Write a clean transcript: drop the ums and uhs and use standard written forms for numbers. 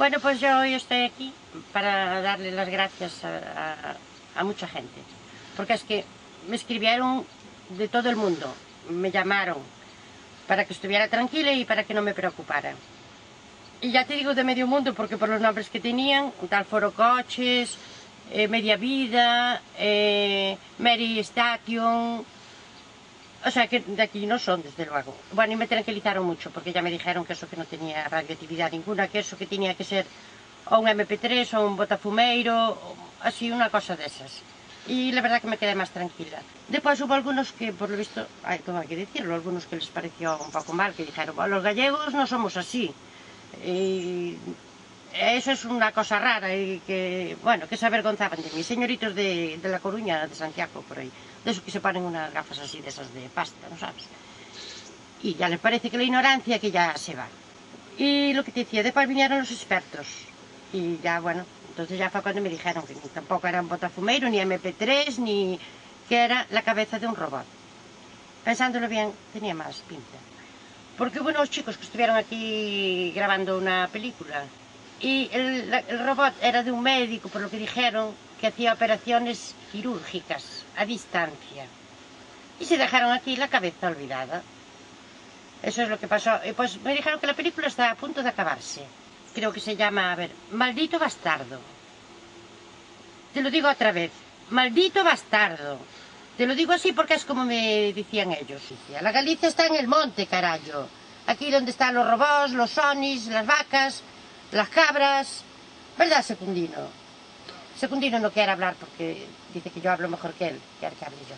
Bueno, pues yo hoy estoy aquí para darle las gracias a mucha gente, porque es que me escribieron de todo el mundo, me llamaron para que estuviera tranquila y para que no me preocupara. Y ya te digo de medio mundo, porque por los nombres que tenían, tal Foro Coches, Media Vida, Mary Station. O sea, que de aquí no son, desde luego. Bueno, y me tranquilizaron mucho, porque ya me dijeron que eso que no tenía radioactividad ninguna, que eso que tenía que ser o un MP3 o un botafumeiro, o así, una cosa de esas. Y la verdad que me quedé más tranquila. Después hubo algunos que, por lo visto, tengo que decirlo, algunos que les pareció un poco mal, que dijeron, bueno, los gallegos no somos así. Y eso es una cosa rara y que, bueno, que se avergonzaban de mí. Señoritos de La Coruña, de Santiago, por ahí. De esos que se ponen unas gafas así, de esas de pasta, ¿no sabes? Y ya les parece que la ignorancia que ya se va. Y lo que te decía, después vinieron los expertos. Y ya, bueno, entonces ya fue cuando me dijeron que tampoco era un botafumeiro, ni MP3, ni que era la cabeza de un robot. Pensándolo bien, tenía más pinta. Porque hubo unos chicos que estuvieron aquí grabando una película y el robot era de un médico, por lo que dijeron, que hacía operaciones quirúrgicas a distancia. Y se dejaron aquí la cabeza olvidada. Eso es lo que pasó. Y pues me dijeron que la película está a punto de acabarse. Creo que se llama, a ver, Maldito Bastardo. Te lo digo otra vez, Maldito Bastardo. Te lo digo así porque es como me decían ellos, Sucia. La Galicia está en el monte, carajo. Aquí donde están los robots, los sonis, las vacas, las cabras. ¿Verdad, Secundino? Secundino no quiere hablar porque dice que yo hablo mejor que él. Quiere que hable yo.